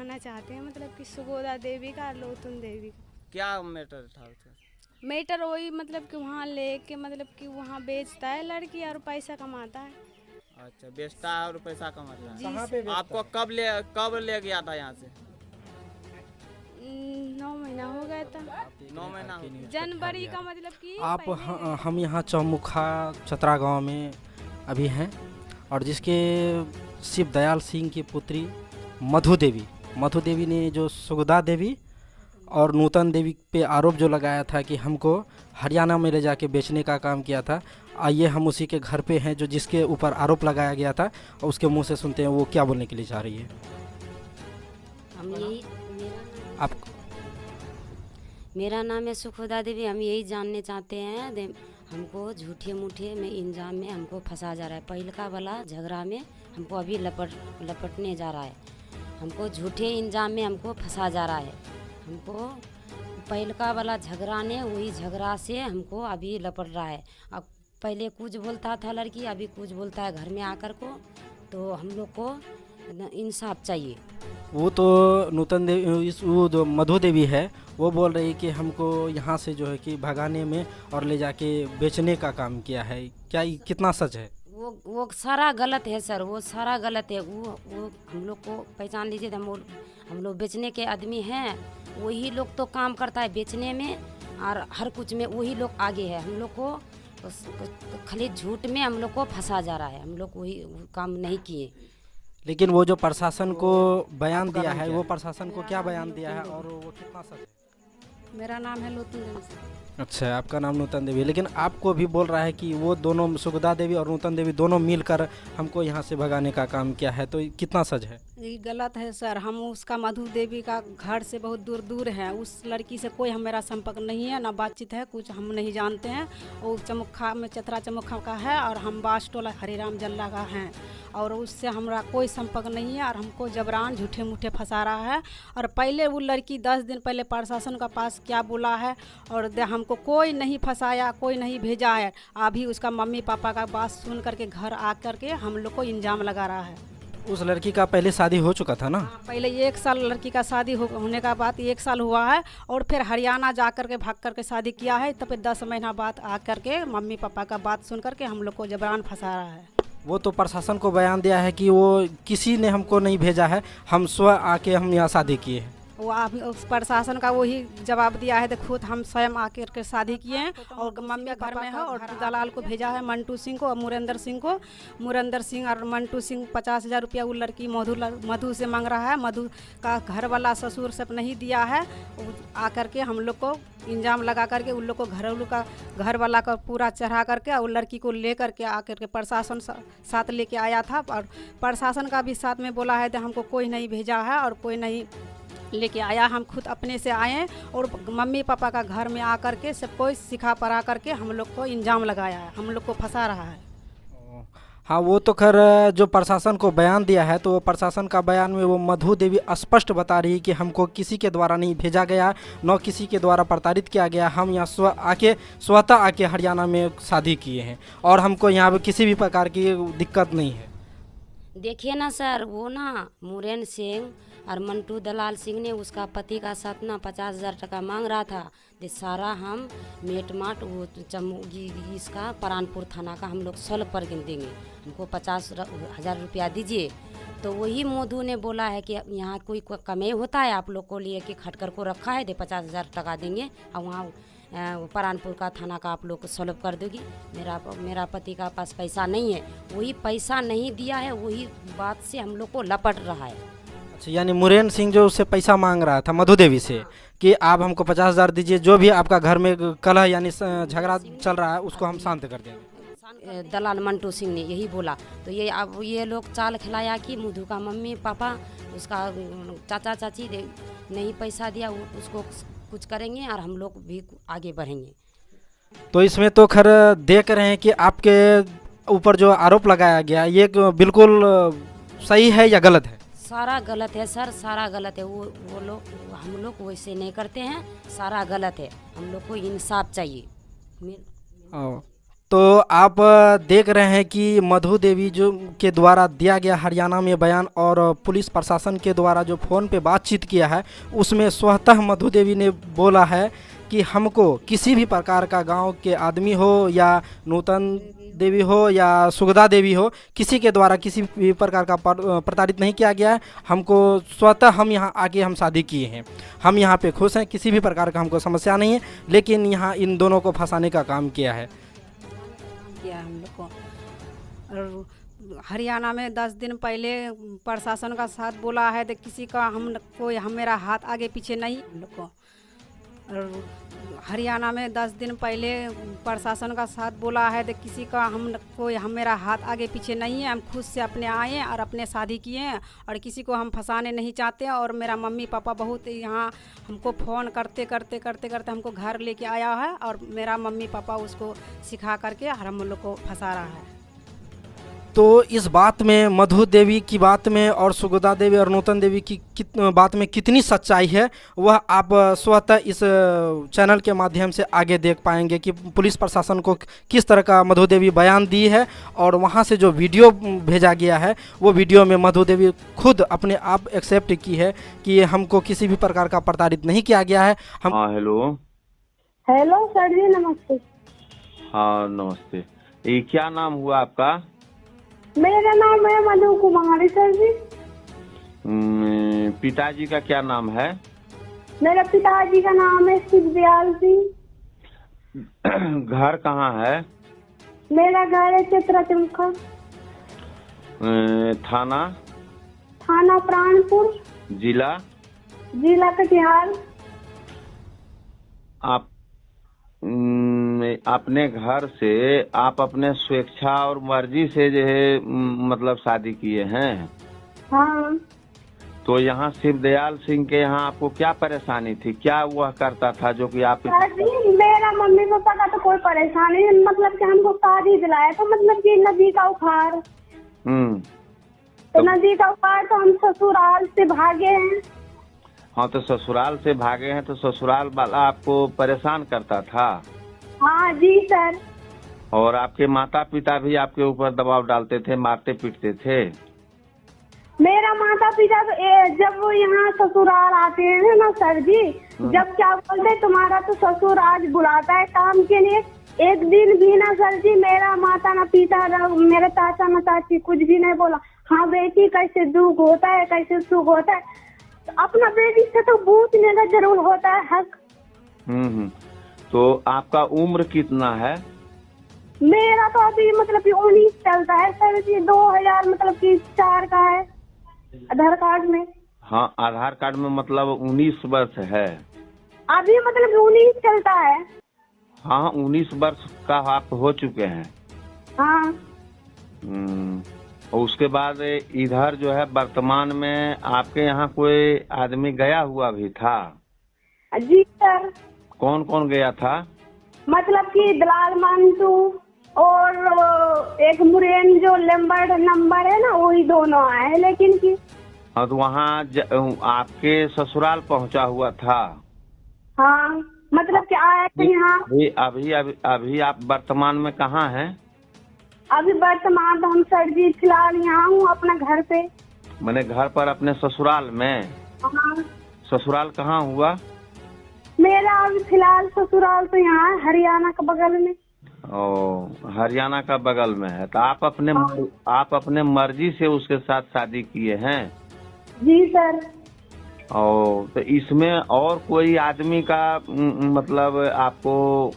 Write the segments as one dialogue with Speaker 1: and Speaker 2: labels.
Speaker 1: दिखाना चाहते हैं, मतलब कि सुगोदा देवी का, लोतुन देवी का।
Speaker 2: क्या मैटर था उसका?
Speaker 1: मैटर वही, मतलब कि वहाँ लेके, मतलब कि वहाँ बेचता है लड़की और पैसा कमाता है।
Speaker 2: अच्छा, बेचता है और पैसा कमाता है।
Speaker 1: जी
Speaker 3: कहाँ पे बेचता
Speaker 2: आपको
Speaker 3: है?
Speaker 2: कब ले गया था यहाँ से?
Speaker 1: 9 महीना हो गया था।
Speaker 2: 9 महीना हो गया।
Speaker 1: जनवरी का, मतलब कि
Speaker 3: आप
Speaker 1: पहले
Speaker 3: हम यहाँ चौमुखा चतरा गांव में अभी हैं, और जिसके शिव दयाल सिंह की पुत्री मधु देवी ने जो सुगदा देवी और नूतन देवी पे आरोप जो लगाया था कि हमको हरियाणा में ले जाके बेचने का काम किया था। आइए हम उसी के घर पे हैं जो जिसके ऊपर आरोप लगाया गया था, और उसके मुंह से सुनते हैं वो क्या बोलने के लिए चाह रही है।
Speaker 4: हम यही
Speaker 3: आप
Speaker 4: मेरा नाम है सुखोदा देवी। हम यही जानने चाहते हैं, हमको झूठे मूठे में इंजाम में हमको फंसा जा रहा है। पहिलका वाला झगड़ा में हमको अभी लपटने जा रहा है। हमको झूठे इंजाम में हमको फंसा जा रहा है। हमको पहिलका वाला झगड़ा ने, वही झगड़ा से हमको अभी लपट रहा है। अब पहले कुछ बोलता था लड़की, अभी कुछ बोलता है घर में आकर को। तो हम लोग को इंसाफ चाहिए।
Speaker 3: वो तो नूतन देवी, वो जो मधु देवी है, वो बोल रही कि हमको यहाँ से जो है कि भगाने में और ले जाके बेचने का काम किया है। क्या ये कितना सच है?
Speaker 4: वो सारा गलत है सर, वो सारा गलत है। वो हम लोग को पहचान लीजिए। हम लोग बेचने के आदमी हैं। वही लोग तो काम करता है बेचने में, और हर कुछ में वही लोग आगे है। हम लोग को खाली झूठ में हम लोग को फंसा जा रहा है। हम लोग वही काम नहीं किए।
Speaker 3: लेकिन वो जो प्रशासन को बयान दिया है, वो प्रशासन को क्या बयान दिया है और वो कितना सच है?
Speaker 1: मेरा नाम है लोतुन देवी।
Speaker 3: अच्छा, आपका नाम नूतन देवी, लेकिन आपको भी बोल रहा है कि वो दोनों, सुगदा देवी और नूतन देवी दोनों मिलकर हमको यहाँ से भगाने का काम किया है। तो ये कितना सच है?
Speaker 5: ये गलत है सर। हम उसका मधु देवी का घर से बहुत दूर दूर है। उस लड़की से कोई हमारा संपर्क नहीं है, ना बातचीत है, कुछ हम नहीं जानते हैं। वो चमुखा में, चतरा चमुखा का है, और हम बास टोला हरिराम जल्ला का हैं, और उससे हमारा कोई संपर्क नहीं है। और हमको जबरान झूठे मूठे फंसा रहा है। और पहले वो लड़की 10 दिन पहले प्रशासन का पास क्या बोला है, और हमको कोई नहीं फंसाया, कोई नहीं भेजा है। अभी उसका मम्मी पापा का बात सुन करके घर आ करके हम लोग को इल्ज़ाम लगा रहा है।
Speaker 3: उस लड़की का पहले शादी हो चुका था ना?
Speaker 5: पहले 1 साल लड़की का शादी होने का बाद 1 साल हुआ है, और फिर हरियाणा जा कर के भाग करके शादी किया है। तब 10 महीना बाद आ करके मम्मी पापा का बात सुन करके हम लोग को जबरान फंसा रहा है।
Speaker 3: वो तो प्रशासन को बयान दिया है कि वो किसी ने हमको नहीं भेजा है, हम स्वयं आके हम यहाँ शादी किए हैं।
Speaker 5: वो अभी उस प्रशासन का वही जवाब दिया है। तो खुद हम स्वयं आकर के शादी किए हैं, और मम्मी घर में है, और दलाल को भेजा है, मंटू सिंह को और मुरेंद्र सिंह को। मुरेंद्र सिंह और मंटू सिंह 50,000 रुपया वो लड़की मधु से मांग रहा है। मधु का घर वाला ससुर सब नहीं दिया है। आकर के हम लोग को इंजाम लगा करके उन लोग को घरेलू का घर वाला का पूरा चढ़ा करके, और लड़की को ले करके आकर के प्रशासन साथ लेके आया था। और प्रशासन का भी साथ में बोला है तो हमको कोई नहीं भेजा है और कोई नहीं लेके आया। हम खुद अपने से आए, और मम्मी पापा का घर में आकर के सब कोई सिखा पढ़ा करके हम लोग को इंजाम लगाया है, हम लोग को फंसा रहा है।
Speaker 3: हाँ, वो तो खैर जो प्रशासन को बयान दिया है, तो वो प्रशासन का बयान में वो मधु देवी स्पष्ट बता रही है कि हमको किसी के द्वारा नहीं भेजा गया, न किसी के द्वारा प्रताड़ित किया गया। हम यहाँ स्वतः आके हरियाणा में शादी किए हैं, और हमको यहाँ पे किसी भी प्रकार की दिक्कत नहीं है।
Speaker 4: देखिए ना सर, वो ना मुरेन सिंह और मंटू दलाल सिंह ने उसका पति का साथ ना 50,000 टका मांग रहा था। तो सारा हम मेट माट वो इसका परानपुर थाना का हम लोग सॉल्व कर देंगे, हमको 50,000 रुपया दीजिए। तो वही मधु ने बोला है कि यहाँ कोई कमी होता है, आप लोग को लिए कि खटकर को रखा है, तो 50,000 टका देंगे और वहाँ परानपुर का थाना का आप लोग को सॉल्व कर दोगी। मेरा पति का पास पैसा नहीं है, वही पैसा नहीं दिया है, वही बात से हम लोग को लपट रहा है।
Speaker 3: अच्छा, यानी मुरेन सिंह जो उससे पैसा मांग रहा था मधु देवी से कि आप हमको 50,000 दीजिए, जो भी आपका घर में कलह यानी झगड़ा चल रहा है उसको हम शांत कर देंगे।
Speaker 4: दलाल मंटू सिंह ने यही बोला। तो ये अब ये लोग चाल खिलाया कि मधु का मम्मी पापा, उसका चाचा चाची नहीं पैसा दिया, उसको कुछ करेंगे और हम लोग भी आगे बढ़ेंगे।
Speaker 3: तो इसमें तो खैर देख रहे हैं कि आपके ऊपर जो आरोप लगाया गया ये बिल्कुल सही है या गलत है?
Speaker 4: सारा गलत है सर, सारा गलत है। वो लोग, हम लोग वैसे नहीं करते हैं, सारा गलत है। हम लोग को इंसाफ चाहिए।
Speaker 3: तो आप देख रहे हैं कि मधु देवी जो के द्वारा दिया गया हरियाणा में बयान और पुलिस प्रशासन के द्वारा जो फ़ोन पे बातचीत किया है, उसमें स्वतः मधु देवी ने बोला है कि हमको किसी भी प्रकार का गांव के आदमी हो या नूतन देवी हो या सुगदा देवी हो, किसी के द्वारा किसी भी प्रकार का प्रताड़ित नहीं किया गया है। हमको स्वतः हम यहाँ आके हम शादी किए हैं, हम यहाँ पे खुश हैं, किसी भी प्रकार का हमको समस्या नहीं है, लेकिन यहाँ इन दोनों को फंसाने का काम किया है।
Speaker 5: हम लोग को और हरियाणा में 10 दिन पहले प्रशासन का साथ बोला है तो किसी का हम मेरा हाथ आगे पीछे नहीं हम लोग को। और हरियाणा में 10 दिन पहले प्रशासन का साथ बोला है तो किसी का हम मेरा हाथ आगे पीछे नहीं है। हम खुद से अपने आए हैं और अपने शादी किए हैं और किसी को हम फंसाने नहीं चाहते। और मेरा मम्मी पापा बहुत यहाँ हमको फ़ोन करते करते करते करते हमको घर लेके आया है और मेरा मम्मी पापा उसको सिखा करके और हम लोग को फंसा रहा है।
Speaker 3: तो इस बात में मधु देवी की बात में और सुगदा देवी और नूतन देवी की बात में कितनी सच्चाई है, वह आप स्वतः इस चैनल के माध्यम से आगे देख पाएंगे कि पुलिस प्रशासन को किस तरह का मधु देवी बयान दी है। और वहां से जो वीडियो भेजा गया है, वो वीडियो में मधु देवी खुद अपने आप एक्सेप्ट की है कि हमको किसी भी प्रकार का प्रताड़ित नहीं किया गया है। हम
Speaker 6: हेलो
Speaker 7: हेलो सर जी, नमस्ते।
Speaker 6: हाँ नमस्ते। ये क्या नाम हुआ आपका?
Speaker 7: मेरा नाम है मधु कुमारी सर जी।
Speaker 6: पिताजी का क्या नाम है?
Speaker 7: मेरे पिताजी का नाम है शिवदयाल सिंह।
Speaker 6: घर कहाँ है?
Speaker 7: मेरा घर है चित्रा चमका।
Speaker 6: थाना?
Speaker 7: थाना प्राणपुर।
Speaker 6: जिला?
Speaker 7: जिला कटिहार।
Speaker 6: आप अपने घर से आप अपने स्वेच्छा और मर्जी से जो है मतलब शादी किए हैं?
Speaker 7: हाँ।
Speaker 6: तो यहाँ शिवदयाल सिंह के यहाँ आपको क्या परेशानी थी? क्या वह करता था जो कि आप?
Speaker 7: सर जी, मेरा मम्मी पापा का तो कोई परेशानी नहीं, मतलब कि हमको शादी दिलाया तो मतलब कि नदी का उखाड़। तो नदी का उखाड़ तो हम ससुराल से भागे हैं।
Speaker 6: हाँ, तो ससुराल से भागे हैं तो ससुराल वाला आपको परेशान करता था?
Speaker 7: हाँ जी सर।
Speaker 6: और आपके माता पिता भी आपके ऊपर दबाव डालते थे, मारते पीटते थे?
Speaker 7: मेरा माता पिता तो जब वो यहाँ ससुराल आते हैं ना सर जी, जब क्या बोलते तुम्हारा तो ससुर आज बुलाता है काम के लिए, एक दिन भी ना सर जी मेरा माता ना पिता ना मेरे चाचा ना चाची कुछ भी नहीं बोला। हाँ बेटी कैसे दुख होता है, कैसे सुख होता है, तो अपना बेटी से तो पूछने का जरूर होता है हक।
Speaker 6: तो आपका उम्र कितना है?
Speaker 7: मेरा तो अभी मतलब कि 19 चलता है सर जी, 2000 मतलब कि 4 का है आधार कार्ड में।
Speaker 6: हाँ, आधार कार्ड में मतलब 19 वर्ष है
Speaker 7: अभी, मतलब 19 चलता है।
Speaker 6: हाँ, 19 वर्ष का आप हो चुके हैं।
Speaker 7: हाँ।
Speaker 6: और उसके बाद इधर जो है वर्तमान में आपके यहाँ कोई आदमी गया हुआ भी था?
Speaker 7: जी सर।
Speaker 6: कौन कौन गया था?
Speaker 7: मतलब कि दलाल मंटू और एक मुरेन जो लंबर नंबर है ना, वही दोनों आए हैं लेकिन की।
Speaker 6: हाँ, तो वहाँ आपके ससुराल पहुँचा हुआ था?
Speaker 7: हाँ, मतलब कि आया थे यहाँ।
Speaker 6: अभी आप वर्तमान में कहाँ हैं?
Speaker 7: अभी वर्तमान तो हम सर जी फिलहाल यहाँ हूँ अपना घर पे।
Speaker 6: मैंने घर पर अपने ससुराल में?
Speaker 7: हाँ।
Speaker 6: ससुराल कहाँ हुआ?
Speaker 7: मेरा अभी फिलहाल ससुराल तो यहाँ है हरियाणा के बगल में।
Speaker 6: ओ, हरियाणा का बगल में है। तो आप अपने मर्जी से उसके साथ शादी किए हैं?
Speaker 7: जी सर।
Speaker 6: ओ, तो इसमें और कोई आदमी का मतलब आपको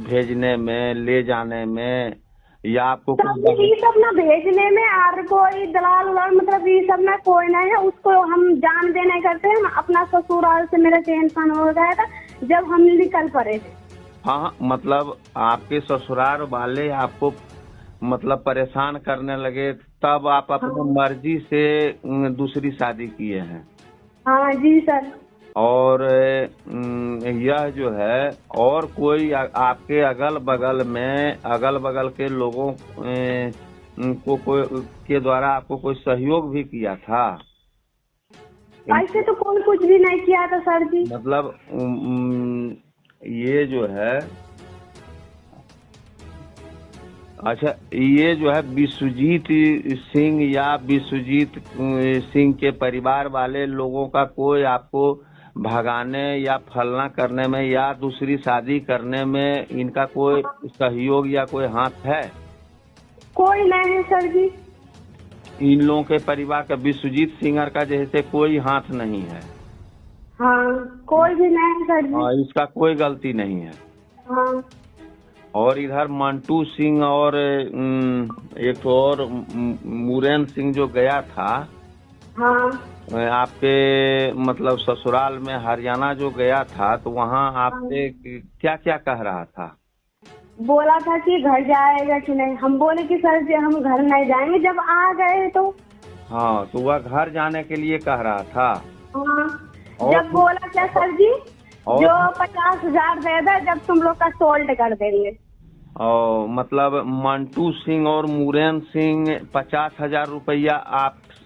Speaker 6: भेजने में, ले जाने में या आपको
Speaker 7: ये सब ना भेजने में और कोई दलाल उलाल मतलब ये सब ना कोई नहीं है, उसको हम जान देने करते हैं। अपना ससुराल से मेरा टेंशन हो गया था जब हम निकल पड़े थे।
Speaker 6: हाँ, मतलब आपके ससुराल वाले आपको मतलब परेशान करने लगे, तब आप अपनी मर्जी से दूसरी शादी किए हैं?
Speaker 7: हाँ जी सर।
Speaker 6: और यह जो है और कोई आपके अगल बगल के लोगों के द्वारा आपको कोई सहयोग भी किया था?
Speaker 7: ऐसे तो कोई कुछ भी नहीं किया था सर जी।
Speaker 6: मतलब ये जो है अच्छा, ये जो है विश्वजीत सिंह या विश्वजीत सिंह के परिवार वाले लोगों का कोई आपको भगाने या फलना करने में या दूसरी शादी करने में इनका कोई सहयोग या कोई हाथ है?
Speaker 7: कोई नहीं है सर जी।
Speaker 6: इन लोगों के परिवार का विश्वजीत सिंह का जैसे कोई हाथ नहीं है?
Speaker 7: हाँ, कोई भी नहीं है सर जी।
Speaker 6: इसका कोई गलती नहीं है।
Speaker 7: हाँ।
Speaker 6: और इधर मंटू सिंह और एक तो और मुरेन सिंह जो गया था,
Speaker 7: हाँ।
Speaker 6: आपके मतलब ससुराल में हरियाणा जो गया था, तो वहाँ आपसे क्या क्या कह रहा था?
Speaker 7: बोला था कि घर जाएगा कि नहीं। हम बोले कि सर जी हम घर नहीं जाएंगे। जब आ गए तो
Speaker 6: हाँ, तो वह घर जाने के लिए कह रहा था।
Speaker 7: हाँ।
Speaker 6: और
Speaker 7: जब बोला क्या सर जी,
Speaker 6: और
Speaker 7: जो 50,000 दे दे, जब तुम लोग का सोल्ड कर देंगे।
Speaker 6: और मतलब मंटू सिंह और मुरेन सिंह 50,000 रुपया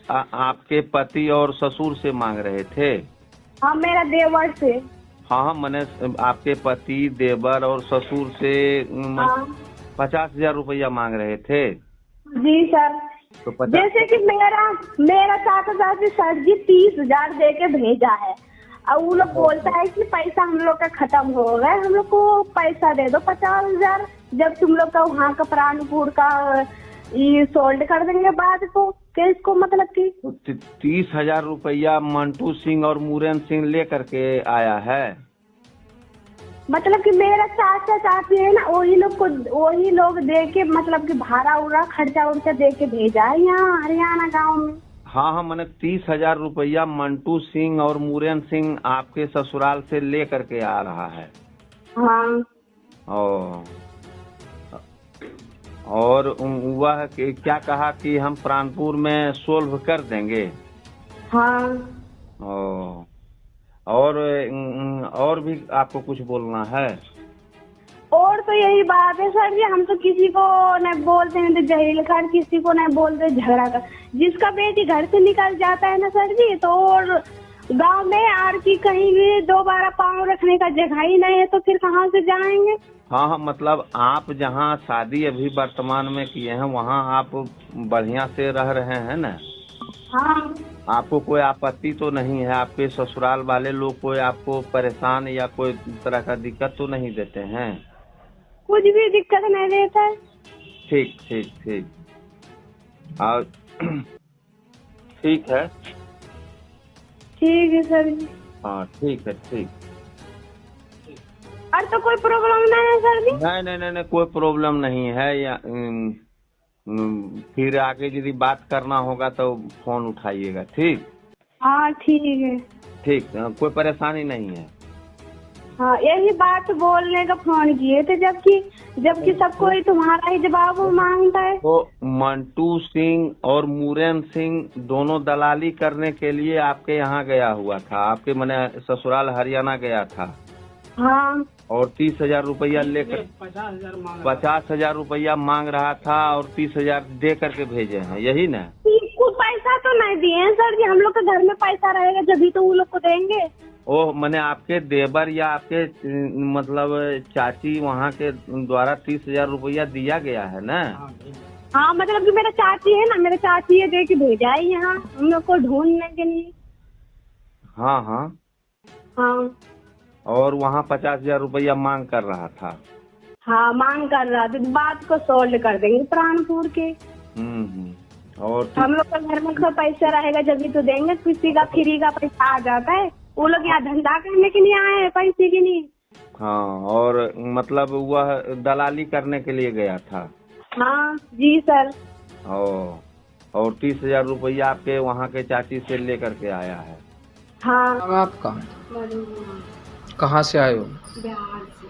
Speaker 6: आपके पति और ससुर से मांग रहे थे?
Speaker 7: हाँ, मेरा देवर से।
Speaker 6: हाँ, मैंने आपके पति, देवर और ससुर से
Speaker 7: हाँ।
Speaker 6: 50,000 रुपया मांग रहे थे?
Speaker 7: जी सर।
Speaker 6: तो
Speaker 7: जैसे कि मेरा चाचा से सर जी 30,000 दे के भेजा है, और वो लोग बोलता है कि पैसा हम लोग का खत्म हो गया, हम लोग को पैसा दे दो 50,000, जब तुम लोग का वहाँ का प्राणपुर का ये सोल्ड कर देंगे बाद को। केस को मतलब कि
Speaker 6: 30,000 रुपया मंटू सिंह और मुरेन सिंह लेकर के आया है?
Speaker 7: मतलब कि मेरा चाचा चाची है ना, वही लोग दे के मतलब कि भाड़ा उड़ा खर्चा उर्चा दे के भेजा है यहाँ हरियाणा गाँव में।
Speaker 6: हाँ, मैंने 30,000 रुपया मंटू सिंह और मुरेन सिंह आपके ससुराल से ले करके आ रहा है।
Speaker 7: हाँ।
Speaker 6: और वह क्या कहा कि हम प्राणपुर में सोल्व कर देंगे?
Speaker 7: हाँ।
Speaker 6: और भी आपको कुछ बोलना है?
Speaker 7: और तो यही बात है सर जी, हम तो किसी को नहीं बोलते हैं तो जहील कर, किसी को नहीं बोलते झगड़ा कर। जिसका बेटी घर से निकल जाता है ना सर जी, तो और गांव में आर की कहीं भी दोबारा पाँव रखने का जगह ही नहीं है, तो फिर कहाँ से जाएंगे?
Speaker 6: हाँ, मतलब आप जहाँ शादी अभी वर्तमान में किए हैं वहाँ आप बढ़िया से रह रहे हैं ना?
Speaker 7: हाँ।
Speaker 6: आपको कोई आपत्ति तो नहीं है? आपके ससुराल वाले लोग कोई आपको परेशान या कोई तरह का दिक्कत तो नहीं देते हैं?
Speaker 7: कुछ भी दिक्कत नहीं देता है।
Speaker 6: ठीक ठीक ठीक। और ठीक है।
Speaker 7: ठीक है सर जी।
Speaker 6: हाँ, ठीक है, ठीक।
Speaker 7: और तो कोई प्रॉब्लम नहीं है सर जी?
Speaker 6: नहीं, कोई प्रॉब्लम नहीं है। या फिर आगे यदि बात करना होगा तो फोन उठाइएगा, ठीक?
Speaker 7: हाँ, ठीक है।
Speaker 6: ठीक, कोई परेशानी नहीं है।
Speaker 7: हाँ, यही बात बोलने का फोन किए थे, जबकि सब कोई तुम्हारा ही जवाब मांगता है।
Speaker 6: तो मंटू सिंह और मुरेन सिंह दोनों दलाली करने के लिए आपके यहाँ गया हुआ था, आपके मैंने ससुराल हरियाणा गया था।
Speaker 7: हाँ।
Speaker 6: और 30,000 रुपया लेकर 50,000 रुपया मांग रहा था और 30,000 दे करके भेजे हैं, यही ना?
Speaker 7: कुछ पैसा तो नहीं दिए सर जी, हम लोग के घर में पैसा रहेगा जब तो वो लोग को देंगे।
Speaker 6: ओह, मैंने आपके देवर या आपके मतलब चाची वहाँ के द्वारा 30,000 रुपया दिया गया है ना?
Speaker 7: हाँ, मतलब कि मेरा चाची है ना, मेरा चाची ये दे के भेजा है यहाँ हम लोग को ढूंढने के लिए।
Speaker 6: हाँ हाँ।
Speaker 7: हाँ।
Speaker 6: और वहाँ 50,000 रुपया मांग कर रहा था?
Speaker 7: हाँ, मांग कर रहा था। बात को सोल्व कर देंगे प्राणपुर के।
Speaker 6: और
Speaker 7: हम लोग का घर में तो पैसा रहेगा जब तो देंगे। किसी का फ्री का पैसा आ जाता है, वो लोग यहाँ धंधा करने के लिए आए हैं, पैसे के लिए।
Speaker 6: हाँ, और मतलब वह दलाली करने के लिए गया था?
Speaker 7: हाँ जी सर।
Speaker 6: और 30,000 रुपया आपके वहाँ के चाची से लेकर के आया है?
Speaker 7: हाँ।
Speaker 8: आपका कहाँ से आए हो?
Speaker 1: बिहार से।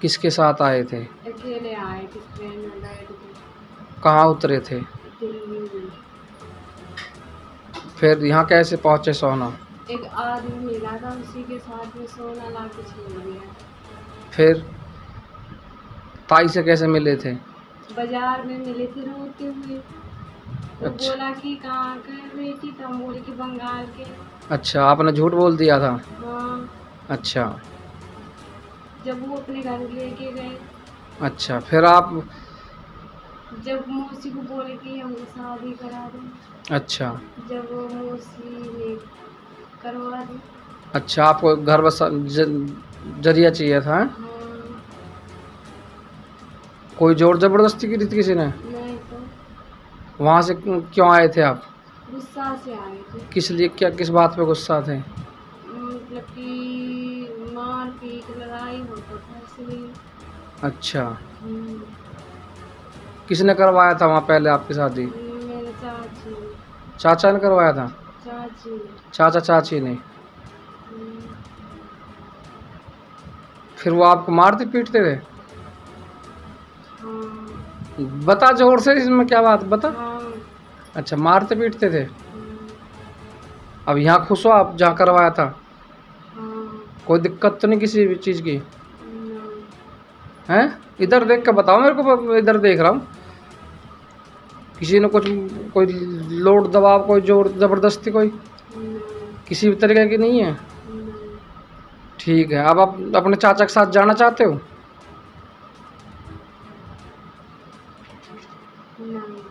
Speaker 8: किसके साथ आए थे?
Speaker 1: अकेले आए थे, ट्रेन में बैठ के।
Speaker 8: कहाँ उतरे थे?
Speaker 1: दिल्ली में।
Speaker 8: फिर यहाँ कैसे पहुँचे सोना?
Speaker 1: एक आदमी मिला था, उसी के साथ में सोना ला के छोड़ दिया।
Speaker 8: फिर ताई से कैसे मिले थे?
Speaker 1: बाजार में मिले थे रोते हुए। तो
Speaker 8: अच्छा।
Speaker 1: बोला कि कहाँ के बेटी, तो हम बोले कि बंगाल के।
Speaker 8: अच्छा, आपने झूठ बोल दिया था?
Speaker 1: हाँ।
Speaker 8: अच्छा।
Speaker 1: जब वो अपने घर लेके गए।
Speaker 8: अच्छा, फिर आप
Speaker 1: जब मौसी को बोले कि हमको शादी करा दो,
Speaker 8: अच्छा
Speaker 1: जब वो मौसी ने करवा दी।
Speaker 8: अच्छा, आपको घर बसा जरिया चाहिए था, हैं?
Speaker 1: हाँ,
Speaker 8: कोई जोर जबरदस्ती की थी किसी ने?
Speaker 1: नहीं तो
Speaker 8: वहाँ से क्यों आए थे आप?
Speaker 1: गुस्सा से आए थे,
Speaker 8: किस लिए, क्या किस बात पे गुस्सा थे?
Speaker 1: मतलब कि मार पीट लड़ाई होता था इसलिए।
Speaker 8: अच्छा,
Speaker 1: हम्म,
Speaker 8: किसने करवाया था वहाँ पहले आपकी शादी?
Speaker 1: मेरे चाची,
Speaker 8: चाचा ने करवाया था?
Speaker 1: चाची।
Speaker 8: चाचा चाची ने?
Speaker 1: हम्म,
Speaker 8: फिर वो आपको मारते पीटते थे?
Speaker 1: हाँ
Speaker 8: बता जोर से, इसमें क्या बात बता।
Speaker 1: हाँ।
Speaker 8: अच्छा, मारते पीटते थे।
Speaker 1: हम्म,
Speaker 8: अब यहाँ खुश हो आप जहाँ करवाया था?
Speaker 1: हाँ,
Speaker 8: कोई दिक्कत तो नहीं किसी भी चीज़ की?
Speaker 1: नहीं,
Speaker 8: हैं? इधर देख के बताओ मेरे को, मैं इधर देख रहा हूँ। किसी ने कुछ, कोई लोड दबाव, कोई जोर ज़बरदस्ती, कोई
Speaker 1: नहीं,
Speaker 8: किसी भी तरीके की नहीं है?
Speaker 1: नहीं,
Speaker 8: ठीक है। अब आप अपने चाचा के साथ जाना चाहते हो?
Speaker 1: नहीं।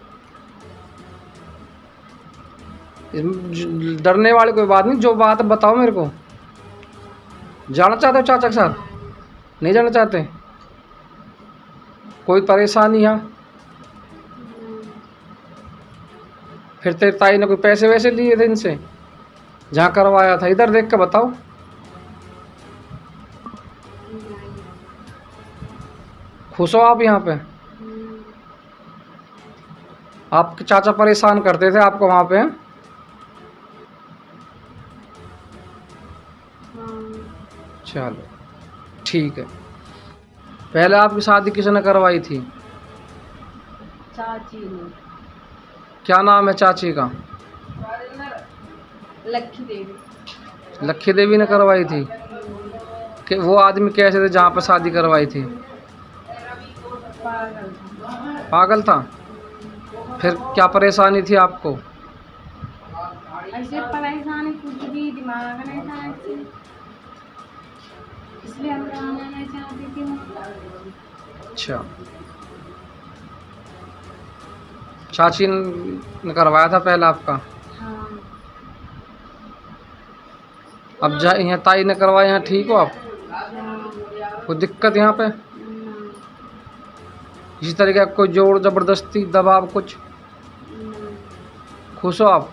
Speaker 8: इसमें डरने वाली कोई बात नहीं, जो बात है बताओ मेरे को। जाना चाहते हो चाचा के साथ? नहीं जाना चाहते? कोई परेशानी है? फिर तेरी ताई ने कोई पैसे वैसे लिए थे इनसे जहाँ करवाया था? इधर देख के बताओ। खुश हो आप यहाँ पे? आपके चाचा परेशान करते थे आपको वहाँ पे? चलो ठीक है। पहले आपकी शादी किसने करवाई थी?
Speaker 1: चाची ने,
Speaker 8: क्या नाम है चाची का?
Speaker 1: लक्की देवी।
Speaker 8: लक्की देवी ने करवाई थी? कि वो आदमी कैसे थे जहाँ पे शादी करवाई थी?
Speaker 1: पागल था।
Speaker 8: पागल था? फिर क्या परेशानी थी आपको?
Speaker 1: ऐसे परेशानी कुछ भी दिमाग नहीं था ऐसे, इसलिए हम रहना नहीं चाहते थे।
Speaker 8: अच्छा, चाची ने करवाया था पहले आपका?
Speaker 1: हाँ,
Speaker 8: अब जा यहाँ ताई ने करवाया, यहाँ ठीक हो आप?
Speaker 1: हाँ,
Speaker 8: कोई दिक्कत यहाँ पे?
Speaker 1: नहीं,
Speaker 8: इसी तरीके का कोई जोर जबरदस्ती दबाव कुछ?
Speaker 1: नहीं।
Speaker 8: खुश हो आप?